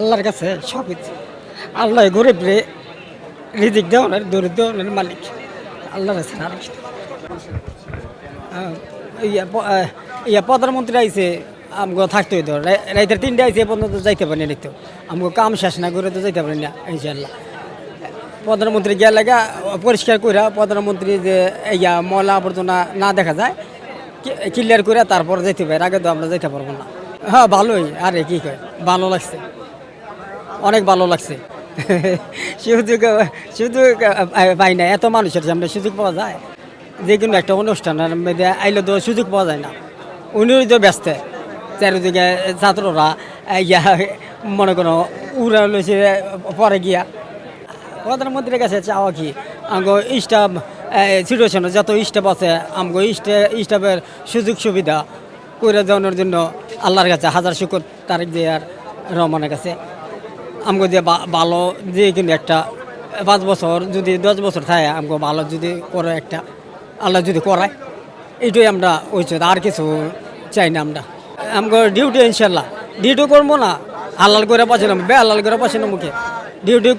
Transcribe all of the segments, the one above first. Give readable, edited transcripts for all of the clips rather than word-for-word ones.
আল্লাহর কাছে সব কিছু। আল্লাহ গরিব রে রিজিক দেওয়ার দরিদ্র মালিক আল্লাহর কাছে আর কি। প্রধানমন্ত্রী আইছে আমগো থাকতে হইতো রাইতের 3টে আইছে পর্যন্ত যাইতে পারি না তো আমগো কাম শেষ না করে তো যাইতে পারি না ইনশাল্লাহ। প্রধানমন্ত্রী গিয়া লাগা পরিষ্কার করে প্রধানমন্ত্রী যে ময়লা আবর্জনা না দেখা যায় ক্লিয়ার করে তারপর যেতে পারে, আগে তো আমরা যেতে পারবো না। হ্যাঁ ভালোই, আরে কি কয় ভালো লাগছে, অনেক ভালো লাগছে। সুযোগ সুযোগ পাই না, এত মানুষের সামনে সুযোগ পাওয়া যায়। যে কোনো একটা অনুষ্ঠানের মধ্যে আইলে তো সুযোগ পাওয়া যায় না। উনিও তো ব্যস্ত, চারিদিকে ছাত্ররা মনে করো উড়া লইছে পরে গিয়া। প্রধানমন্ত্রীর কাছে চাওয়া কি আমগো স্টাফ সিচুয়েশনে যত স্টাফ আছে আমগো স্টাফের সুযোগ সুবিধা করে দেওয়ানোর জন্য আল্লাহর কাছে হাজার শুকর তারিক জিয়ার রহমানের কাছে আমগো যে ভালো যে কিন্তু একটা 5 বছর যদি 10 বছর থাকে আমগো ভালো যদি করে একটা আল্লাহ যদি করায় এইটাই আমরা হয়েছে, আর কিছু চাই না। আমগো ডিউটি ইনশাল্লাহ ডিউটি করবো না, হালাল করে পাচ্ছে না হালাল করে পাচ্ছে না মুখে ডিউটি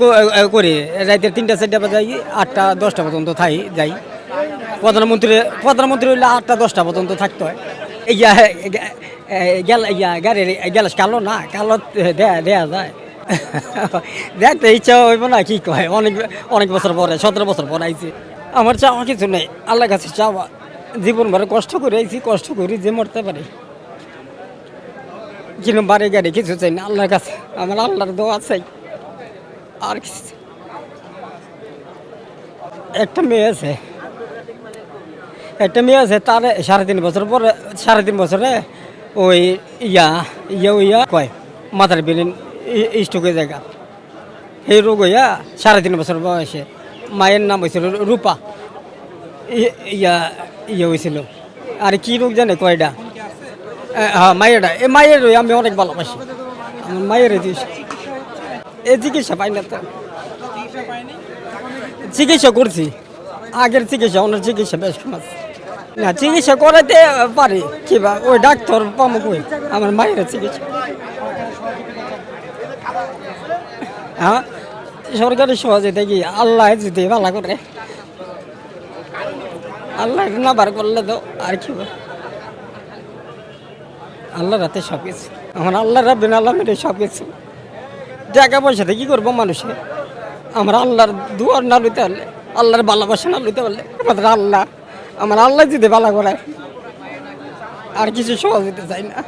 করি রাতের 3টা-4টা বাজে 8টা-10টা পর্যন্ত যাই। প্রধানমন্ত্রী হইলে 8টা-10টা পর্যন্ত থাকতে হয়। গাড়ির গ্যালাস কালো না, কালো দেয়া যায়। দেখতে ইচ্ছা হইব না, কি কয় অনেক বছর পরে 17 বছর পরে আইছি। আমার চাওয়া কিছু নেই, আল্লাহর কাছে চাওয়া জীবন ভরে কষ্ট করে আইছি, কষ্ট করি যে মরতে পারি, কিন্তু বাড়ি গাড়ি কিছু চাই না। আল্লাহর কাছে আমার আল্লাহর দোয়া চাই, আর কিছু। একটা মেয়ে আছে তার 3.5 বছর পরে 3.5 বছরে ওই কয় মাথার বিলিন স্ট্রোকের জায়গা এই রোগ হইয়া 3.5 বছর বয়সে। মায়ের নাম হয়েছিল রূপা। হয়েছিল আর কি রোগ জানে কয়টা। হ্যাঁ মায়ের আমি অনেক ভালোবাসি, আমার মায়ের এই চিকিৎসা পাই না তো। চিকিৎসা করছি, আগের চিকিৎসা ওনার চিকিৎসা বেশ ফেমাস না, চিকিৎসা করাতে পারি কিবা ওই ডাক্তার পামো কই আমার মায়ের চিকিৎসা। হ্যাঁ সরকারি সহযোগিতা কি আল্লাহ যদি ভালো করে, আল্লাহ না বার করলে তো আর কি আল্লাহর হাতে সব কিছু। আমার আল্লাহ রাব্বিল আলামিন সব কিছু। টাকা পয়সাতে কি করবো মানুষে, আমরা আল্লাহর দুয়ার না লইতে পারলে, আল্লাহর ভালোবাসা না লইতে পারলে আমাদের আল্লাহ যদি ভালো করে আর কিছু সহযোগিতা চাই না।